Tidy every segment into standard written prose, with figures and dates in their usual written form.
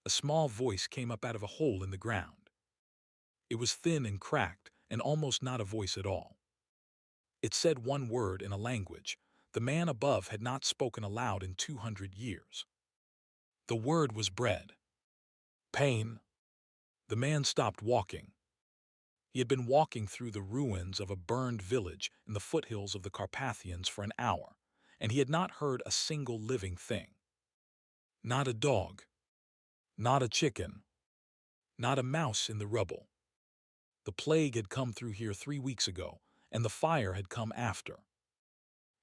a small voice came up out of a hole in the ground. It was thin and cracked, and almost not a voice at all. It said one word in a language the man above had not spoken aloud in 200 years. The word was bread. Pain. The man stopped walking. He had been walking through the ruins of a burned village in the foothills of the Carpathians for an hour, and he had not heard a single living thing. Not a dog. Not a chicken. Not a mouse in the rubble. The plague had come through here 3 weeks ago, and the fire had come after.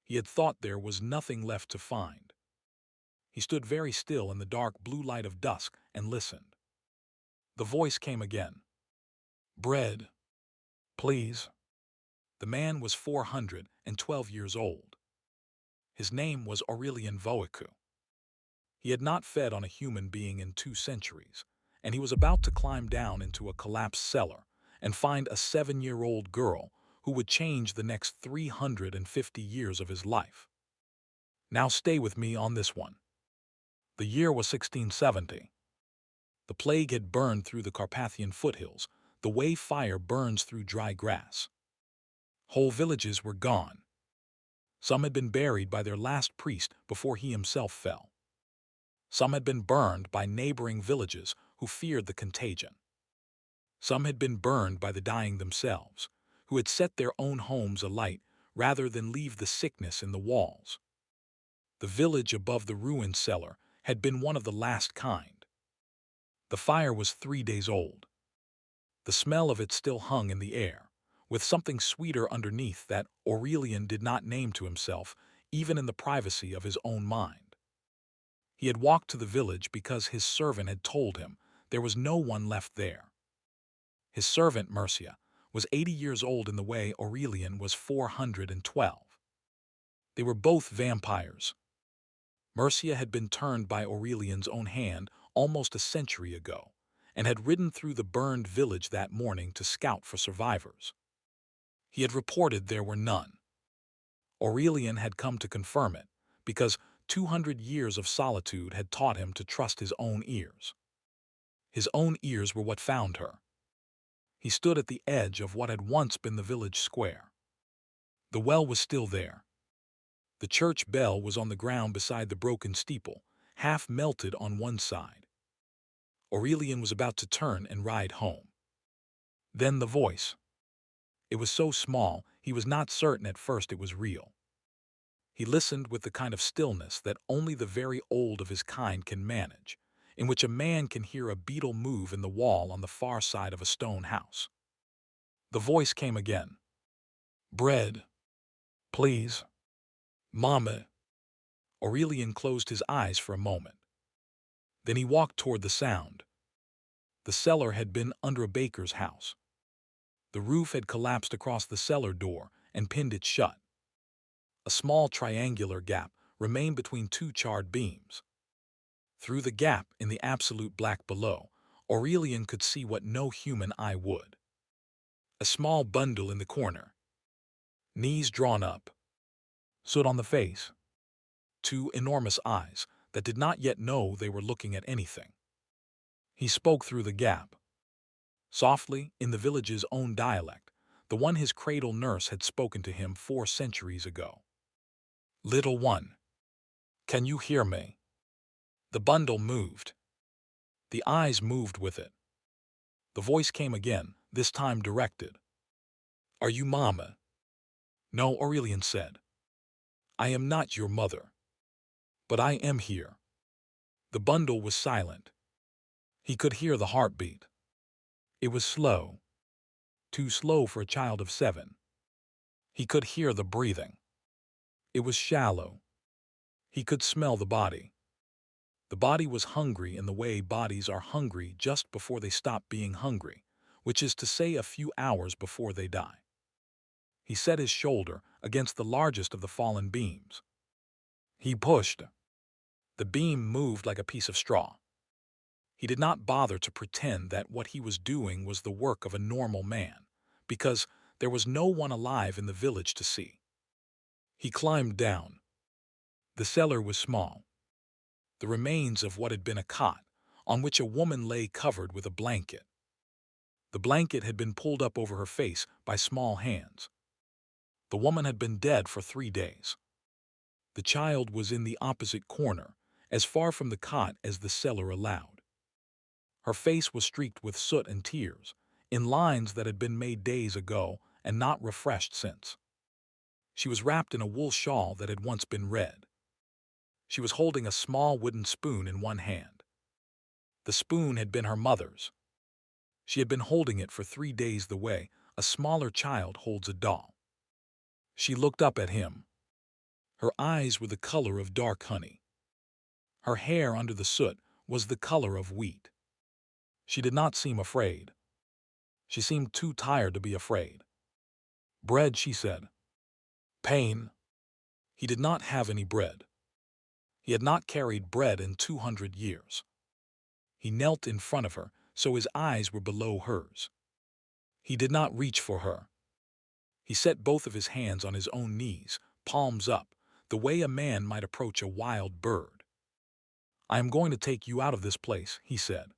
He had thought there was nothing left to find. He stood very still in the dark blue light of dusk and listened. The voice came again. Bread, please. The man was 412 years old. His name was Aurelian Voicu. He had not fed on a human being in 2 centuries, and he was about to climb down into a collapsed cellar and find a 7-year-old girl who would change the next 350 years of his life. Now stay with me on this one. The year was 1670. The plague had burned through the Carpathian foothills, the way fire burns through dry grass. Whole villages were gone. Some had been buried by their last priest before he himself fell. Some had been burned by neighboring villages who feared the contagion. Some had been burned by the dying themselves, who had set their own homes alight rather than leave the sickness in the walls. The village above the ruined cellar had been one of the last kind. The fire was 3 days old. The smell of it still hung in the air, with something sweeter underneath that Aurelian did not name to himself, even in the privacy of his own mind. He had walked to the village because his servant had told him there was no one left there. His servant, Mercia, was 80 years old in the way Aurelian was 412. They were both vampires. Mercia had been turned by Aurelian's own hand almost a century ago, and had ridden through the burned village that morning to scout for survivors. He had reported there were none. Aurelian had come to confirm it, because 200 years of solitude had taught him to trust his own ears. His own ears were what found her. He stood at the edge of what had once been the village square. The well was still there. The church bell was on the ground beside the broken steeple, half melted on one side. Aurelian was about to turn and ride home. Then the voice. It was so small, he was not certain at first it was real. He listened with the kind of stillness that only the very old of his kind can manage, in which a man can hear a beetle move in the wall on the far side of a stone house. The voice came again. Bread, please. Mama. Aurelian closed his eyes for a moment. Then he walked toward the sound. The cellar had been under a baker's house. The roof had collapsed across the cellar door and pinned it shut. A small triangular gap remained between 2 charred beams. Through the gap in the absolute black below, Aurelian could see what no human eye would. A small bundle in the corner. Knees drawn up. Soot on the face. 2 enormous eyes that did not yet know they were looking at anything. He spoke through the gap. Softly, in the village's own dialect, the one his cradle nurse had spoken to him 4 centuries ago. Little one, can you hear me? The bundle moved. The eyes moved with it. The voice came again, this time directed. Are you Mama? No, Aurelian said. I am not your mother. But I am here. The bundle was silent. He could hear the heartbeat. It was slow. Too slow for a child of 7. He could hear the breathing. It was shallow. He could smell the body. The body was hungry in the way bodies are hungry just before they stop being hungry, which is to say a few hours before they die. He set his shoulder against the largest of the fallen beams. He pushed. The beam moved like a piece of straw. He did not bother to pretend that what he was doing was the work of a normal man, because there was no one alive in the village to see. He climbed down. The cellar was small. The remains of what had been a cot, on which a woman lay covered with a blanket. The blanket had been pulled up over her face by small hands. The woman had been dead for 3 days. The child was in the opposite corner, as far from the cot as the cellar allowed. Her face was streaked with soot and tears, in lines that had been made days ago and not refreshed since. She was wrapped in a wool shawl that had once been red. She was holding a small wooden spoon in one hand. The spoon had been her mother's. She had been holding it for 3 days the way a smaller child holds a doll. She looked up at him. Her eyes were the color of dark honey. Her hair under the soot was the color of wheat. She did not seem afraid. She seemed too tired to be afraid. "Bread," she said. "Pain." He did not have any bread. He had not carried bread in 200 years. He knelt in front of her, so his eyes were below hers. He did not reach for her. He set both of his hands on his own knees, palms up, the way a man might approach a wild bird. "I am going to take you out of this place," he said.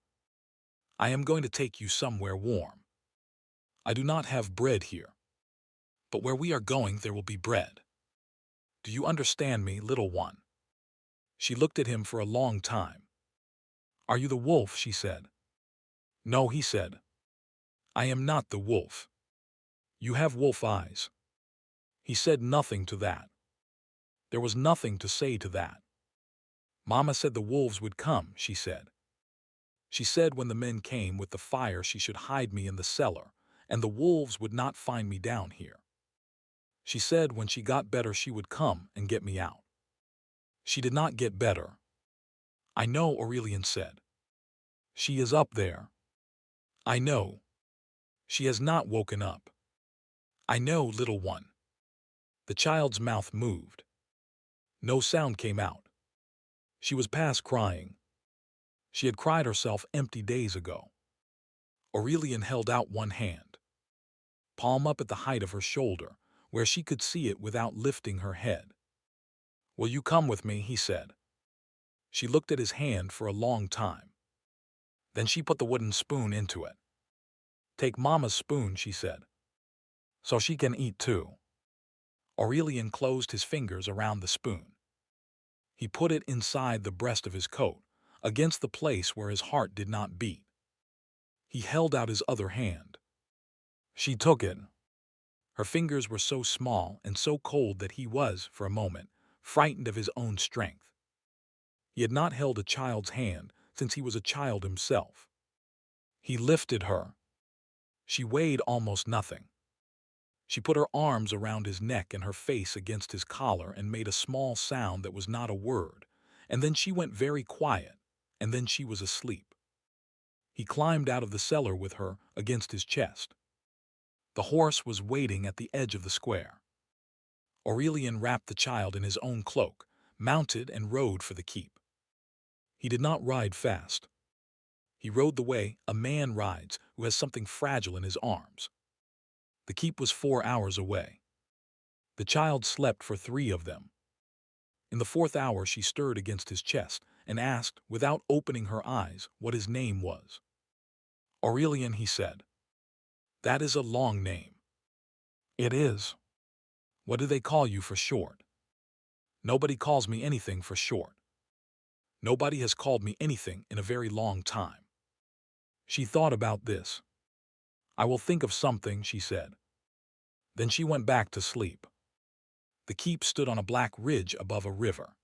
"I am going to take you somewhere warm. I do not have bread here. But where we are going there will be bread. Do you understand me, little one?" She looked at him for a long time. "Are you the wolf?" she said. "No," he said. "I am not the wolf. You have wolf eyes." He said nothing to that. There was nothing to say to that. "Mama said the wolves would come," she said. "She said when the men came with the fire she should hide me in the cellar, and the wolves would not find me down here. She said when she got better she would come and get me out. She did not get better." "I know," Aurelian said. "She is up there." "I know. She has not woken up." "I know, little one." The child's mouth moved. No sound came out. She was past crying. She had cried herself empty days ago. Aurelian held out one hand, palm up at the height of her shoulder, where she could see it without lifting her head. "Will you come with me?" he said. She looked at his hand for a long time. Then she put the wooden spoon into it. "Take Mama's spoon," she said, "so she can eat too." Aurelian closed his fingers around the spoon. He put it inside the breast of his coat, against the place where his heart did not beat. He held out his other hand. She took it. Her fingers were so small and so cold that he was, for a moment, frightened of his own strength. He had not held a child's hand since he was a child himself. He lifted her. She weighed almost nothing. She put her arms around his neck and her face against his collar and made a small sound that was not a word, and then she went very quiet, and then she was asleep. He climbed out of the cellar with her against his chest. The horse was waiting at the edge of the square. Aurelian wrapped the child in his own cloak, mounted and rode for the keep. He did not ride fast. He rode the way a man rides who has something fragile in his arms. The keep was 4 hours away. The child slept for 3 of them. In the 4th hour she stirred against his chest and asked, without opening her eyes, what his name was. "Aurelian," he said. "That is a long name." "It is." "What do they call you for short?" "Nobody calls me anything for short. Nobody has called me anything in a very long time." She thought about this. "I will think of something," she said. Then she went back to sleep. The keep stood on a black ridge above a river.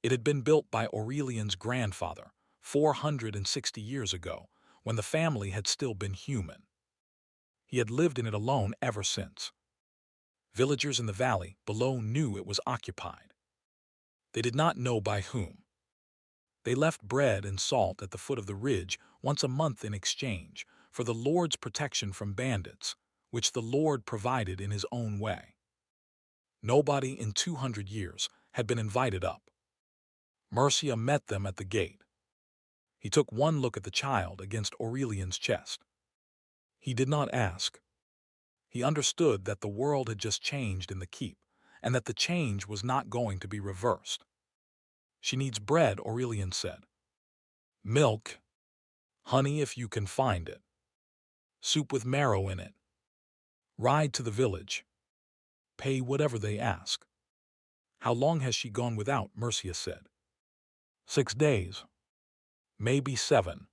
It had been built by Aurelian's grandfather 460 years ago, when the family had still been human. He had lived in it alone ever since. Villagers in the valley below knew it was occupied. They did not know by whom. They left bread and salt at the foot of the ridge once a month in exchange for the Lord's protection from bandits, which the Lord provided in his own way. Nobody in 200 years had been invited up. Mercia met them at the gate. He took one look at the child against Aurelian's chest. He did not ask. He understood that the world had just changed in the keep, and that the change was not going to be reversed. "She needs bread," Aurelian said. milk, honey if you can find it, soup with marrow in it. Ride to the village. Pay whatever they ask. How long has she gone without? Mercia said. 6 days. Maybe 7.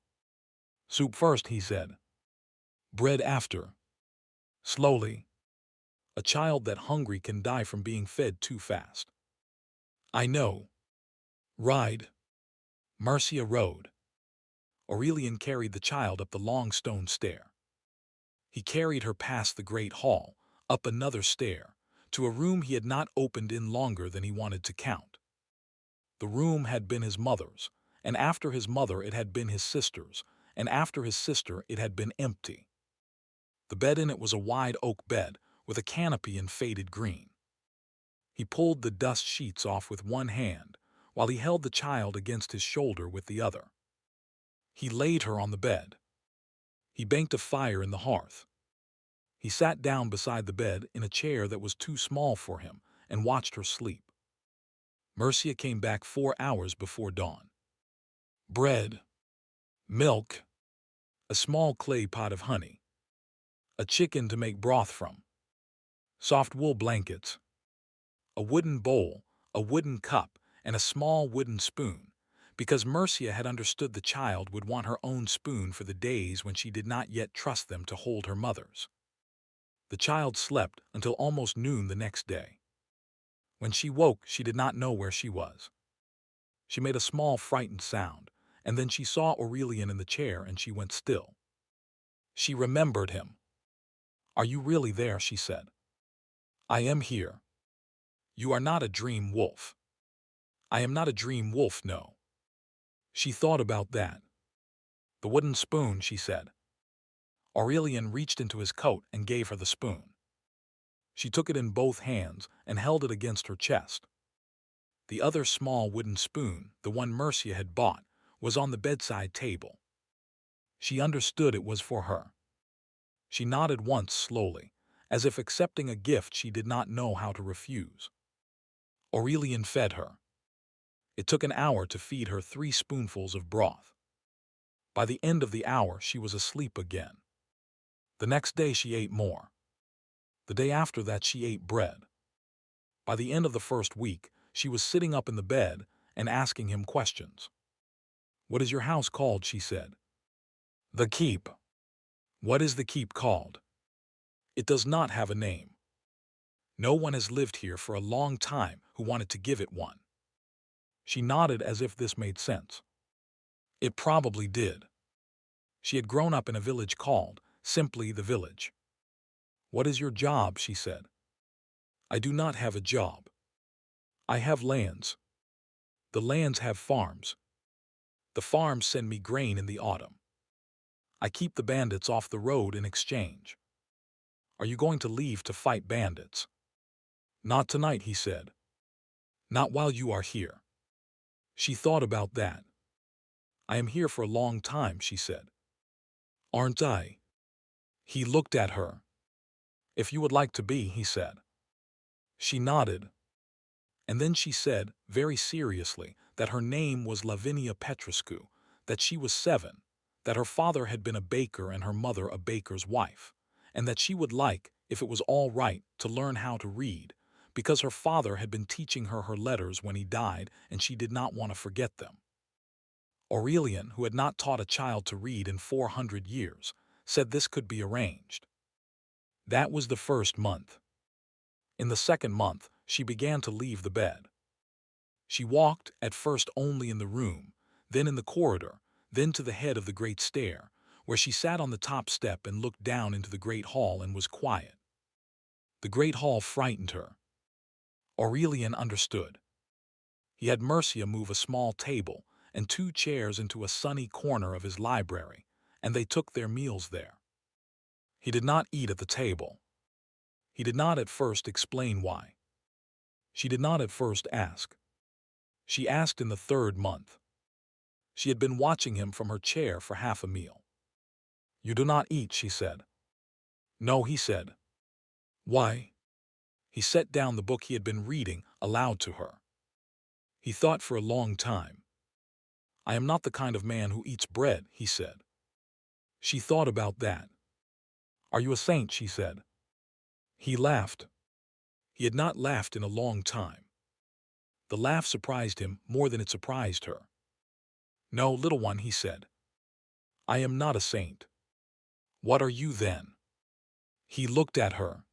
Soup first, he said. Bread after. Slowly. A child that hungry can die from being fed too fast. I know. Ride. Mercia rode. Aurelian carried the child up the long stone stair. He carried her past the great hall, up another stair, to a room he had not opened in longer than he wanted to count. The room had been his mother's, and after his mother it had been his sister's, and after his sister it had been empty. The bed in it was a wide oak bed, with a canopy in faded green. He pulled the dust sheets off with one hand, while he held the child against his shoulder with the other. He laid her on the bed. He banked a fire in the hearth. He sat down beside the bed in a chair that was too small for him and watched her sleep. Mercia came back 4 hours before dawn. Bread, milk, a small clay pot of honey, a chicken to make broth from, soft wool blankets, a wooden bowl, a wooden cup, and a small wooden spoon, because Mercia had understood the child would want her own spoon for the days when she did not yet trust them to hold her mother's. The child slept until almost noon the next day. When she woke, she did not know where she was. She made a small frightened sound, and then she saw Aurelian in the chair and she went still. She remembered him. "Are you really there?" she said. "I am here." "You are not a dream wolf." "I am not a dream wolf, no." She thought about that. "The wooden spoon," she said. Aurelian reached into his coat and gave her the spoon. She took it in both hands and held it against her chest. The other small wooden spoon, the one Mercia had bought, was on the bedside table. She understood it was for her. She nodded once slowly, as if accepting a gift she did not know how to refuse. Aurelian fed her. It took an hour to feed her 3 spoonfuls of broth. By the end of the hour, she was asleep again. The next day she ate more. The day after that she ate bread. By the end of the first week, she was sitting up in the bed and asking him questions. "What is your house called?" she said. "The Keep." "What is the keep called?" "It does not have a name. No one has lived here for a long time who wanted to give it one." She nodded as if this made sense. It probably did. She had grown up in a village called simply the village. "What is your job?" she said. "I do not have a job. I have lands. The lands have farms. The farms send me grain in the autumn. I keep the bandits off the road in exchange." "Are you going to leave to fight bandits?" "Not tonight," he said. "Not while you are here." She thought about that. "I am here for a long time," she said. "Aren't I?" He looked at her. "If you would like to be," he said. She nodded. And then she said, very seriously, that her name was Lavinia Petrescu, that she was 7, that her father had been a baker and her mother a baker's wife, and that she would like, if it was all right, to learn how to read, because her father had been teaching her her letters when he died and she did not want to forget them. Aurelian, who had not taught a child to read in 400 years, said this could be arranged. That was the first month. In the second month, she began to leave the bed. She walked, at first only in the room, then in the corridor, then to the head of the great stair, where she sat on the top step and looked down into the great hall and was quiet. The great hall frightened her. Aurelian understood. He had Mercia move a small table and 2 chairs into a sunny corner of his library, and they took their meals there. He did not eat at the table. He did not at first explain why. She did not at first ask. She asked in the 3rd month. She had been watching him from her chair for half a meal. "You do not eat," she said. "No," he said. "Why?" He set down the book he had been reading aloud to her. He thought for a long time. I am not the kind of man who eats bread, he said. She thought about that. Are you a saint, she said. He laughed. He had not laughed in a long time. The laugh surprised him more than it surprised her. No, little one, he said. I am not a saint. What are you then? He looked at her.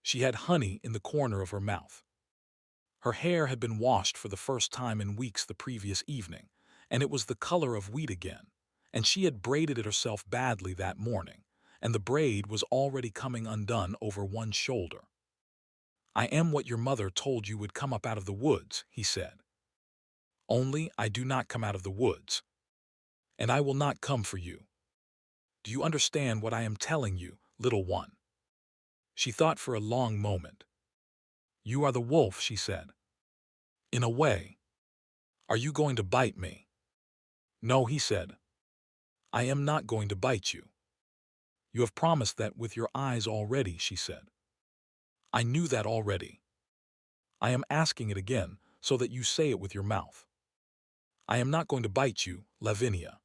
She had honey in the corner of her mouth. Her hair had been washed for the first time in weeks the previous evening, and it was the color of wheat again, and she had braided it herself badly that morning, and the braid was already coming undone over one shoulder. I am what your mother told you would come up out of the woods, he said. Only I do not come out of the woods, and I will not come for you. Do you understand what I am telling you, little one? She thought for a long moment. You are the wolf, she said. In a way. Are you going to bite me? No, he said. I am not going to bite you. You have promised that with your eyes already, she said. I knew that already. I am asking it again so that you say it with your mouth. I am not going to bite you, Lavinia.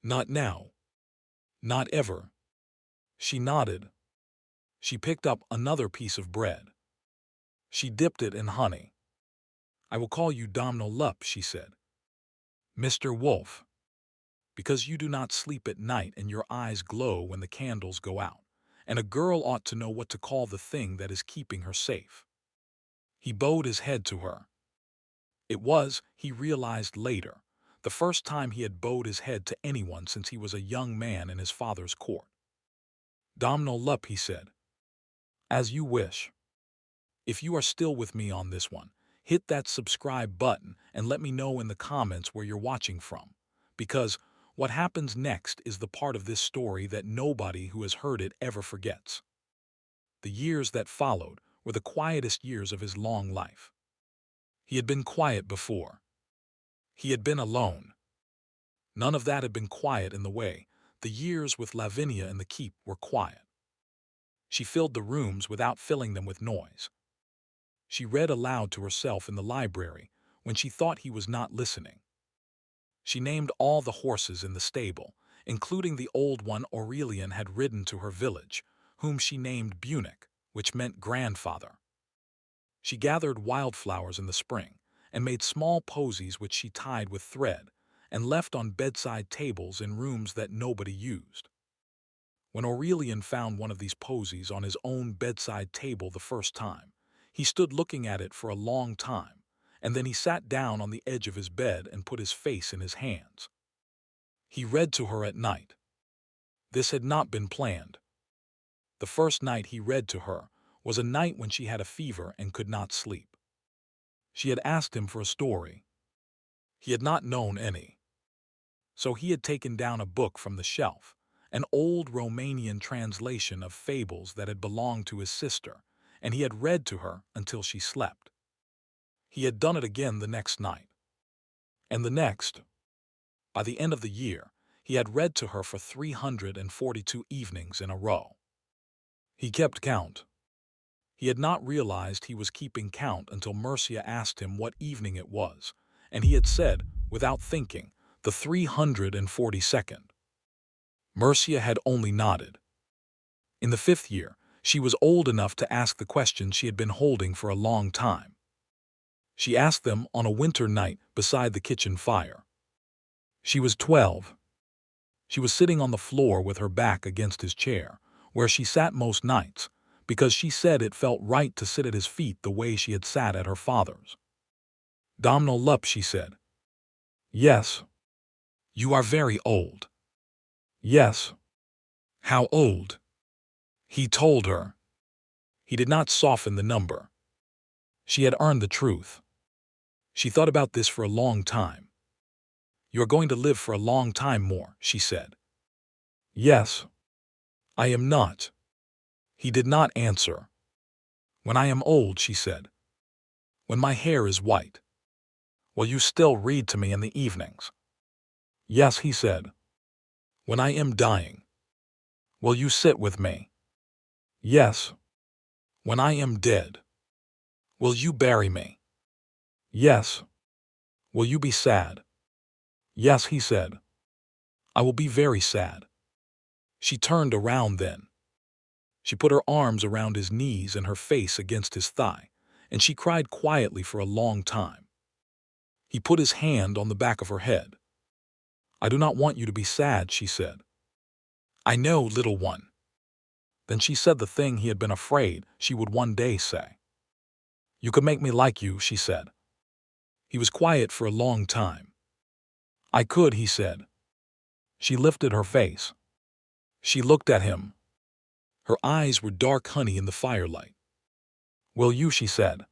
Not now. Not ever. She nodded. She picked up another piece of bread. She dipped it in honey. I will call you Domino Lup, she said. Mr. Wolf. Because you do not sleep at night and your eyes glow when the candles go out, and a girl ought to know what to call the thing that is keeping her safe. He bowed his head to her. It was, he realized later, the first time he had bowed his head to anyone since he was a young man in his father's court. Domino Lup, he said. As you wish. If you are still with me on this one, hit that subscribe button and let me know in the comments where you're watching from, because what happens next is the part of this story that nobody who has heard it ever forgets. The years that followed were the quietest years of his long life. He had been quiet before. He had been alone. None of that had been quiet in the way the years with Lavinia in the keep were quiet. She filled the rooms without filling them with noise. She read aloud to herself in the library when she thought he was not listening. She named all the horses in the stable, including the old one Aurelian had ridden to her village, whom she named Bunich, which meant grandfather. She gathered wildflowers in the spring and made small posies which she tied with thread and left on bedside tables in rooms that nobody used. When Aurelian found one of these posies on his own bedside table the first time, he stood looking at it for a long time, and then he sat down on the edge of his bed and put his face in his hands. He read to her at night. This had not been planned. The first night he read to her was a night when she had a fever and could not sleep. She had asked him for a story. He had not known any. So he had taken down a book from the shelf, an old Romanian translation of fables that had belonged to his sister, and he had read to her until she slept. He had done it again the next night. And the next. By the end of the year, he had read to her for 342 evenings in a row. He kept count. He had not realized he was keeping count until Mercia asked him what evening it was, and he had said, without thinking, the 342nd. Mercia had only nodded. In the 5th year, she was old enough to ask the questions she had been holding for a long time. She asked them on a winter night beside the kitchen fire. She was 12. She was sitting on the floor with her back against his chair, where she sat most nights, because she said it felt right to sit at his feet the way she had sat at her father's. Domino Lup, she said. Yes. You are very old. Yes. How old? He told her. He did not soften the number. She had earned the truth. She thought about this for a long time. You are going to live for a long time more, she said. Yes. I am not. He did not answer. When I am old, she said. When my hair is white. Will you still read to me in the evenings? Yes, he said. When I am dying. Will you sit with me? Yes. When I am dead. Will you bury me? Yes. Will you be sad? Yes, he said. I will be very sad. She turned around then. She put her arms around his knees and her face against his thigh, and she cried quietly for a long time. He put his hand on the back of her head. I do not want you to be sad, she said. I know, little one. Then she said the thing he had been afraid she would one day say. You could make me like you, she said. He was quiet for a long time. I could, he said. She lifted her face. She looked at him. Her eyes were dark honey in the firelight. Will you, she said.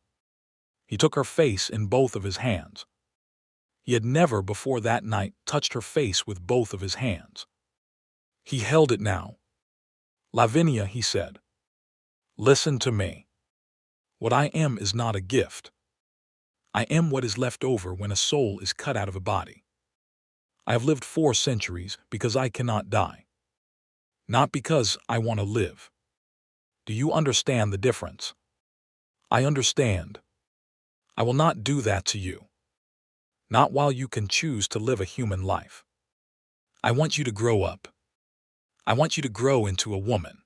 He took her face in both of his hands. He had never before that night touched her face with both of his hands. He held it now. Lavinia, he said. Listen to me. What I am is not a gift. I am what is left over when a soul is cut out of a body. I have lived 4 centuries because I cannot die. Not because I want to live. Do you understand the difference? I understand. I will not do that to you. Not while you can choose to live a human life. I want you to grow up. I want you to grow into a woman.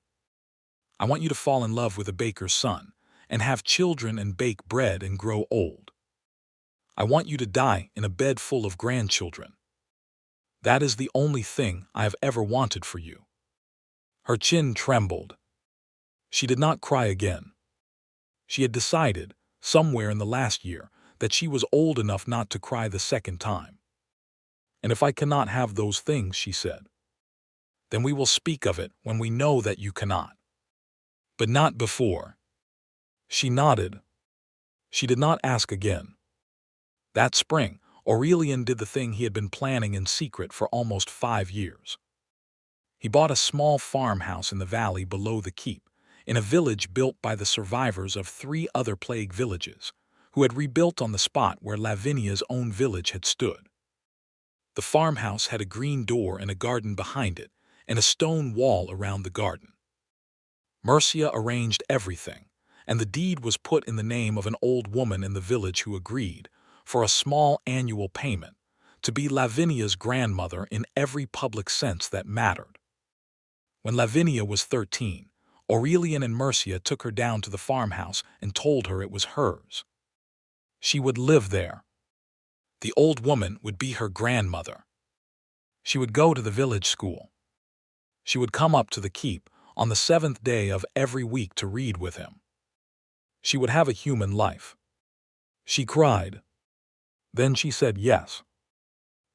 I want you to fall in love with a baker's son and have children and bake bread and grow old. I want you to die in a bed full of grandchildren. That is the only thing I have ever wanted for you. Her chin trembled. She did not cry again. She had decided, somewhere in the last year, that she was old enough not to cry the second time. And if I cannot have those things, she said, then we will speak of it when we know that you cannot. But not before. She nodded. She did not ask again. That spring, Aurelian did the thing he had been planning in secret for almost 5 years. He bought a small farmhouse in the valley below the keep, in a village built by the survivors of 3 other plague villages, who had rebuilt on the spot where Lavinia's own village had stood. The farmhouse had a green door and a garden behind it, and a stone wall around the garden. Mercia arranged everything, and the deed was put in the name of an old woman in the village who agreed, for a small annual payment, to be Lavinia's grandmother in every public sense that mattered. When Lavinia was 13, Aurelian and Mercia took her down to the farmhouse and told her it was hers. She would live there. The old woman would be her grandmother. She would go to the village school. She would come up to the keep on the 7th day of every week to read with him. She would have a human life. She cried. Then she said yes.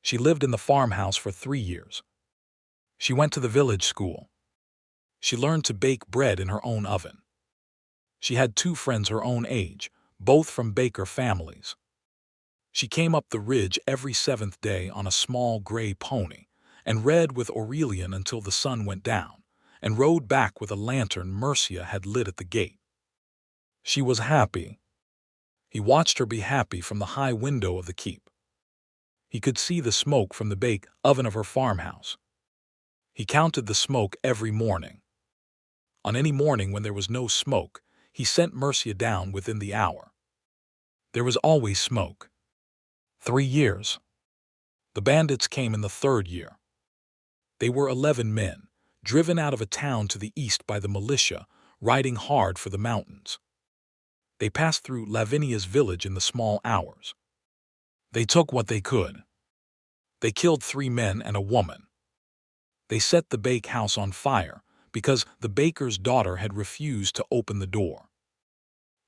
She lived in the farmhouse for 3 years. She went to the village school. She learned to bake bread in her own oven. She had 2 friends her own age, both from baker families. She came up the ridge every 7th day on a small gray pony and read with Aurelian until the sun went down, and rode back with a lantern Mercia had lit at the gate. She was happy. He watched her be happy from the high window of the keep. He could see the smoke from the bake oven of her farmhouse. He counted the smoke every morning. On any morning when there was no smoke, he sent Mercia down within the hour. There was always smoke. 3 years. The bandits came in the 3rd year. They were 11 men, driven out of a town to the east by the militia, riding hard for the mountains. They passed through Lavinia's village in the small hours. They took what they could. They killed 3 men and a woman. They set the bake house on fire because the baker's daughter had refused to open the door.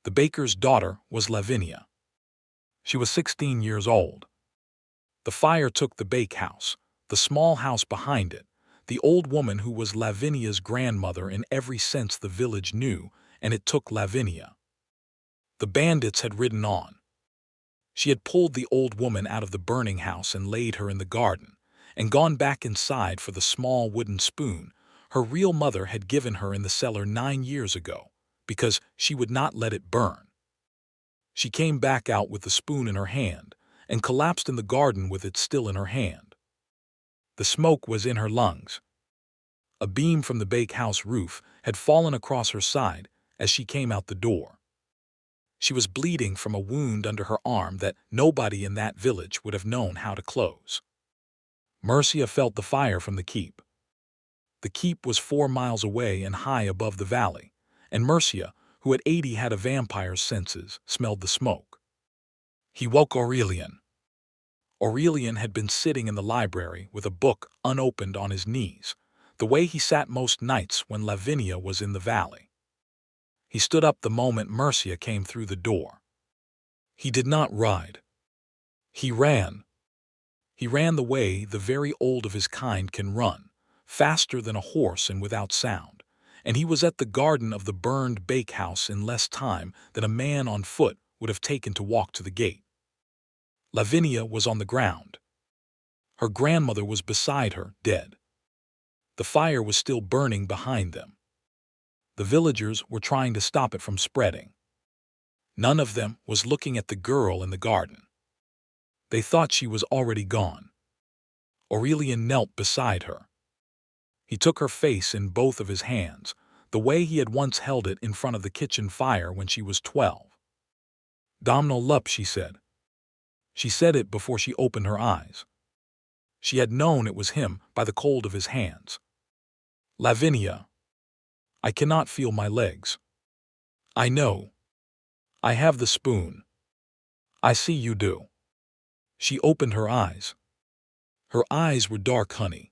The baker's daughter was Lavinia. She was 16 years old. The fire took the bake house, the small house behind it, the old woman who was Lavinia's grandmother in every sense the village knew, and it took Lavinia. The bandits had ridden on. She had pulled the old woman out of the burning house and laid her in the garden, and gone back inside for the small wooden spoon her real mother had given her in the cellar 9 years ago, because she would not let it burn. She came back out with the spoon in her hand, and collapsed in the garden with it still in her hand. The smoke was in her lungs. A beam from the bakehouse roof had fallen across her side as she came out the door. She was bleeding from a wound under her arm that nobody in that village would have known how to close. Mercia felt the fire from the keep. The keep was 4 miles away and high above the valley, and Mercia, who at 80 had a vampire's senses, smelled the smoke. He woke Aurelian. Aurelian had been sitting in the library with a book unopened on his knees, the way he sat most nights when Lavinia was in the valley. He stood up the moment Mercia came through the door. He did not ride. He ran. He ran the way the very old of his kind can run, faster than a horse and without sound, and he was at the garden of the burned bakehouse in less time than a man on foot would have taken to walk to the gate. Lavinia was on the ground. Her grandmother was beside her, dead. The fire was still burning behind them. The villagers were trying to stop it from spreading. None of them was looking at the girl in the garden. They thought she was already gone. Aurelian knelt beside her. He took her face in both of his hands, the way he had once held it in front of the kitchen fire when she was 12. "Domnul Lup," she said. She said it before she opened her eyes. She had known it was him by the cold of his hands. "Lavinia, I cannot feel my legs. I know. I have the spoon. I see you do." She opened her eyes. Her eyes were dark honey.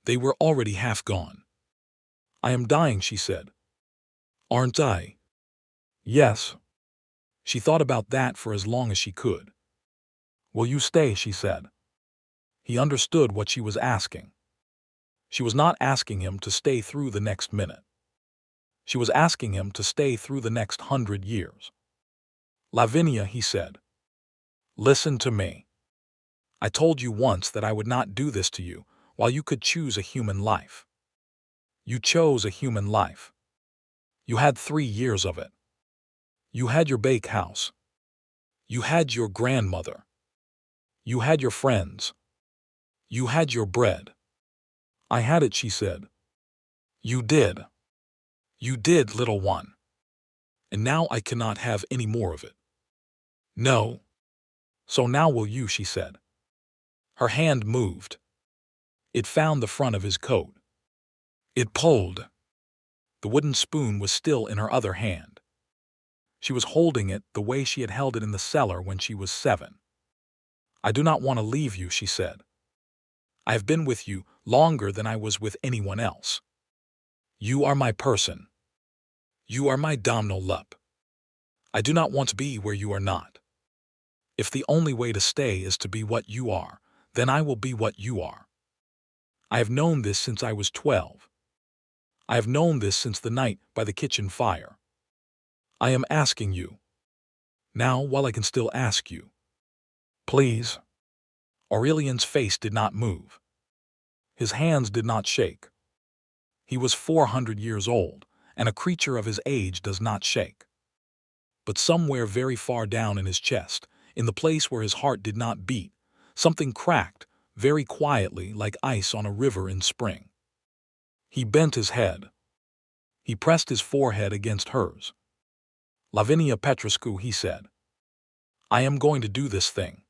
They were already half gone. "I am dying," she said. "Aren't I?" "Yes." She thought about that for as long as she could. "Will you stay?" she said. He understood what she was asking. She was not asking him to stay through the next minute. She was asking him to stay through the next 100 years. "Lavinia," he said, "listen to me. I told you once that I would not do this to you while you could choose a human life. You chose a human life. You had 3 years of it. You had your bake house. You had your grandmother. You had your friends. You had your bread." "I had it," she said. "You did. You did, little one. And now I cannot have any more of it." "No. So now will you," she said. Her hand moved. It found the front of his coat. It pulled. The wooden spoon was still in her other hand. She was holding it the way she had held it in the cellar when she was 7. "I do not want to leave you," she said. "I have been with you longer than I was with anyone else. You are my person. You are my Domnul Lup. I do not want to be where you are not. If the only way to stay is to be what you are, then I will be what you are. I have known this since I was 12. I have known this since the night by the kitchen fire. I am asking you. Now, while I can still ask you. Please." Aurelian's face did not move. His hands did not shake. He was 400 years old, and a creature of his age does not shake. But somewhere very far down in his chest, in the place where his heart did not beat, something cracked, very quietly like ice on a river in spring. He bent his head. He pressed his forehead against hers. "Lavinia Petrescu," he said, "I am going to do this thing.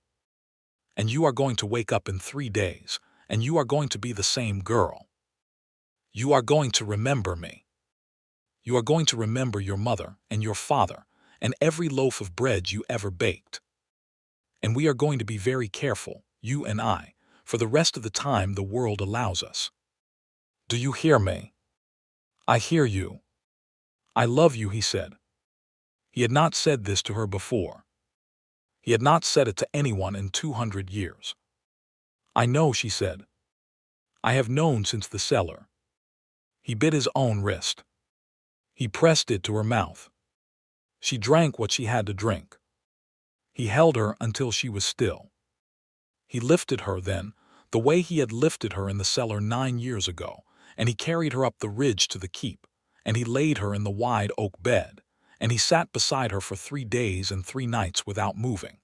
And you are going to wake up in 3 days, and you are going to be the same girl. You are going to remember me. You are going to remember your mother and your father and every loaf of bread you ever baked. And we are going to be very careful, you and I, for the rest of the time the world allows us. Do you hear me?" "I hear you. I love you," he said. He had not said this to her before. He had not said it to anyone in 200 years. "I know," she said. "I have known since the cellar." He bit his own wrist. He pressed it to her mouth. She drank what she had to drink. He held her until she was still. He lifted her then, the way he had lifted her in the cellar 9 years ago, and he carried her up the ridge to the keep, and he laid her in the wide oak bed, and he sat beside her for 3 days and 3 nights without moving.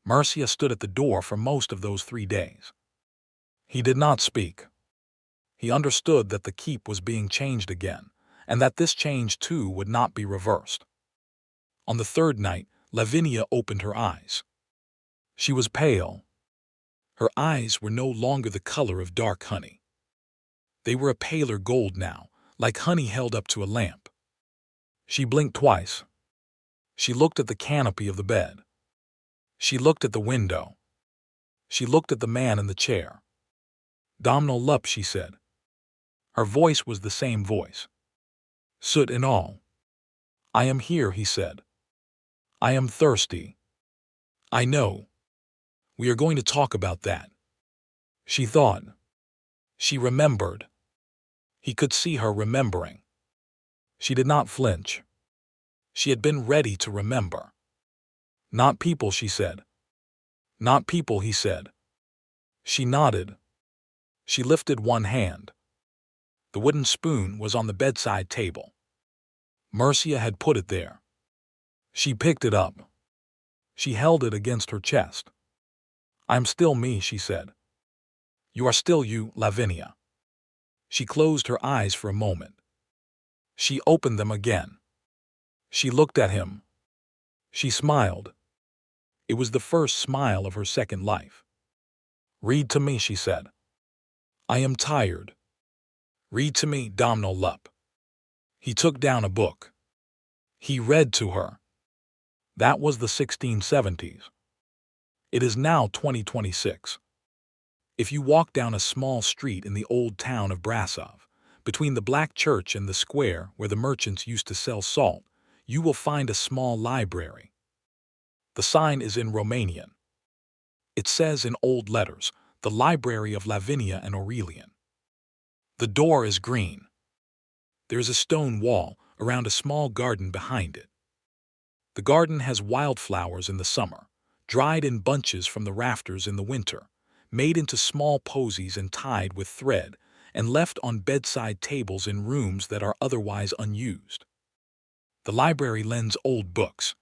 Mercia stood at the door for most of those 3 days. He did not speak. He understood that the keep was being changed again, and that this change too would not be reversed. On the 3rd night, Lavinia opened her eyes. She was pale. Her eyes were no longer the color of dark honey. They were a paler gold now, like honey held up to a lamp. She blinked twice. She looked at the canopy of the bed. She looked at the window. She looked at the man in the chair. "Domno Lup," she said. Her voice was the same voice. "Soot and all." "I am here," he said. "I am thirsty." "I know. We are going to talk about that." She thought. She remembered. He could see her remembering. She did not flinch. She had been ready to remember. "Not people," she said. "Not people," he said. She nodded. She lifted one hand. The wooden spoon was on the bedside table. Mercia had put it there. She picked it up. She held it against her chest. "I'm still me," she said. "You are still you, Lavinia." She closed her eyes for a moment. She opened them again. She looked at him. She smiled. It was the first smile of her second life. "Read to me," she said. "I am tired." "Read to me, Domno Lup." He took down a book. He read to her. That was the 1670s. It is now 2026. If you walk down a small street in the old town of Brasov, between the black church and the square where the merchants used to sell salt, you will find a small library. The sign is in Romanian. It says in old letters, "The Library of Lavinia and Aurelian." The door is green. There is a stone wall around a small garden behind it. The garden has wildflowers in the summer, dried in bunches from the rafters in the winter, made into small posies and tied with thread, and left on bedside tables in rooms that are otherwise unused. The library lends old books.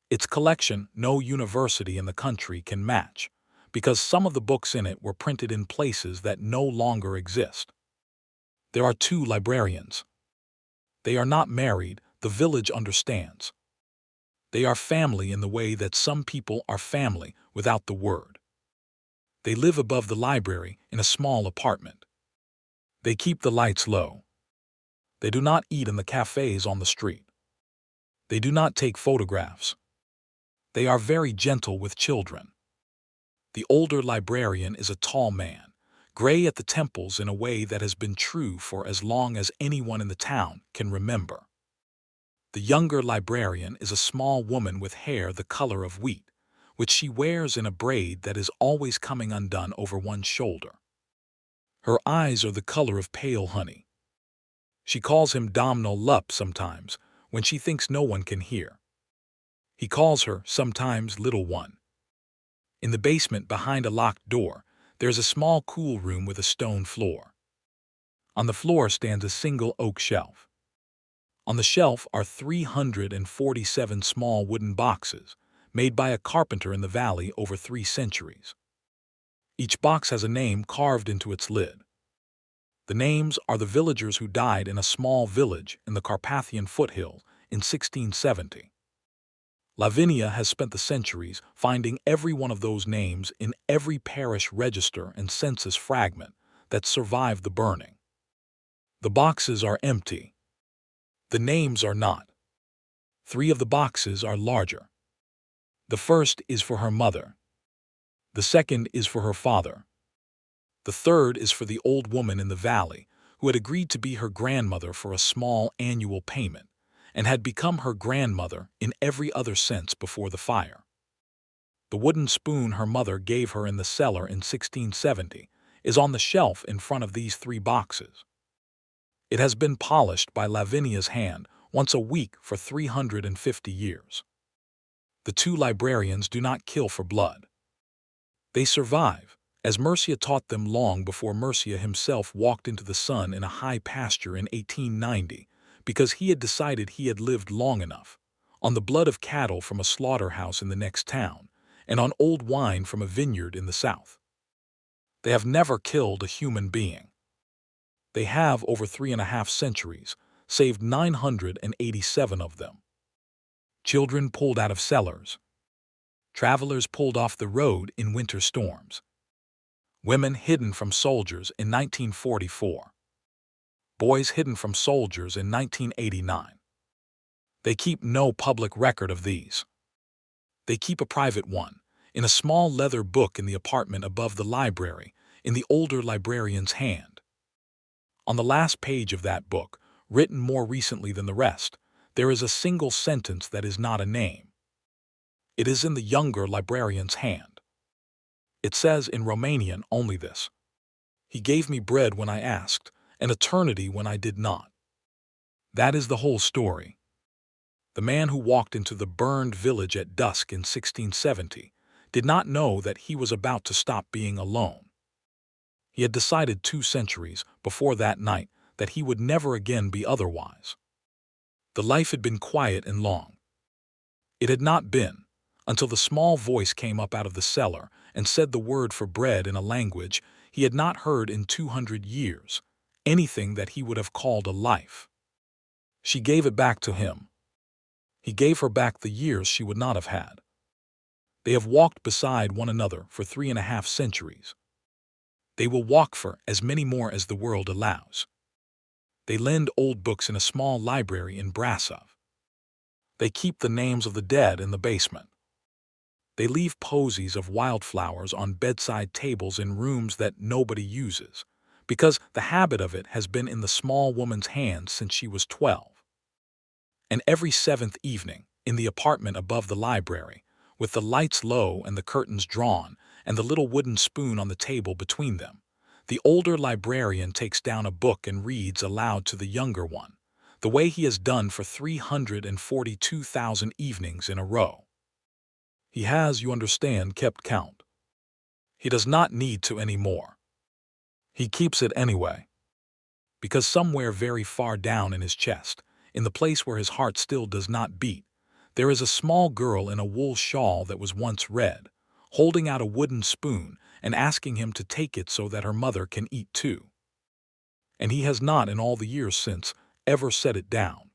Its collection no university in the country can match, because some of the books in it were printed in places that no longer exist. There are 2 librarians. They are not married, the village understands. They are family in the way that some people are family without the word. They live above the library in a small apartment. They keep the lights low. They do not eat in the cafes on the street. They do not take photographs. They are very gentle with children. The older librarian is a tall man, gray at the temples in a way that has been true for as long as anyone in the town can remember. The younger librarian is a small woman with hair the color of wheat, which she wears in a braid that is always coming undone over one shoulder. Her eyes are the color of pale honey. She calls him Domno Lup sometimes, when she thinks no one can hear. He calls her, sometimes, Little One. In the basement behind a locked door, there is a small cool room with a stone floor. On the floor stands a single oak shelf. On the shelf are 347 small wooden boxes, made by a carpenter in the valley over 3 centuries. Each box has a name carved into its lid. The names are the villagers who died in a small village in the Carpathian foothills in 1670. Lavinia has spent the centuries finding every one of those names in every parish register and census fragment that survived the burning. The boxes are empty. The names are not. 3 of the boxes are larger. The first is for her mother. The second is for her father. The third is for the old woman in the valley who had agreed to be her grandmother for a small annual payment and had become her grandmother in every other sense before the fire. The wooden spoon her mother gave her in the cellar in 1670 is on the shelf in front of these 3 boxes. It has been polished by Lavinia's hand once a week for 350 years. The 2 librarians do not kill for blood. They survive, as Mercia taught them long before Mercia himself walked into the sun in a high pasture in 1890, because he had decided he had lived long enough, on the blood of cattle from a slaughterhouse in the next town, and on old wine from a vineyard in the south. They have never killed a human being. They have, over 3.5 centuries, saved 987 of them. Children pulled out of cellars. Travelers pulled off the road in winter storms. Women hidden from soldiers in 1944. Boys hidden from soldiers in 1989. They keep no public record of these. They keep a private one, in a small leather book in the apartment above the library, in the older librarian's hand. On the last page of that book, written more recently than the rest, there is a single sentence that is not a name. It is in the younger librarian's hand. It says in Romanian only this: "He gave me bread when I asked, an eternity when I did not." That is the whole story. The man who walked into the burned village at dusk in 1670 did not know that he was about to stop being alone. He had decided 2 centuries before that night that he would never again be otherwise. The life had been quiet and long. It had not been, until the small voice came up out of the cellar and said the word for bread in a language he had not heard in 200 years, anything that he would have called a life. She gave it back to him. He gave her back the years she would not have had. They have walked beside one another for 3.5 centuries. They will walk for as many more as the world allows. They lend old books in a small library in Brasov. They keep the names of the dead in the basement. They leave posies of wildflowers on bedside tables in rooms that nobody uses, because the habit of it has been in the small woman's hands since she was 12. And every 7th evening, in the apartment above the library, with the lights low and the curtains drawn, and the little wooden spoon on the table between them, the older librarian takes down a book and reads aloud to the younger one, the way he has done for 342,000 evenings in a row. He has, you understand, kept count. He does not need to any more. He keeps it anyway. Because somewhere very far down in his chest, in the place where his heart still does not beat, there is a small girl in a wool shawl that was once red, holding out a wooden spoon and asking him to take it so that her mother can eat too. And he has not, in all the years since, ever set it down.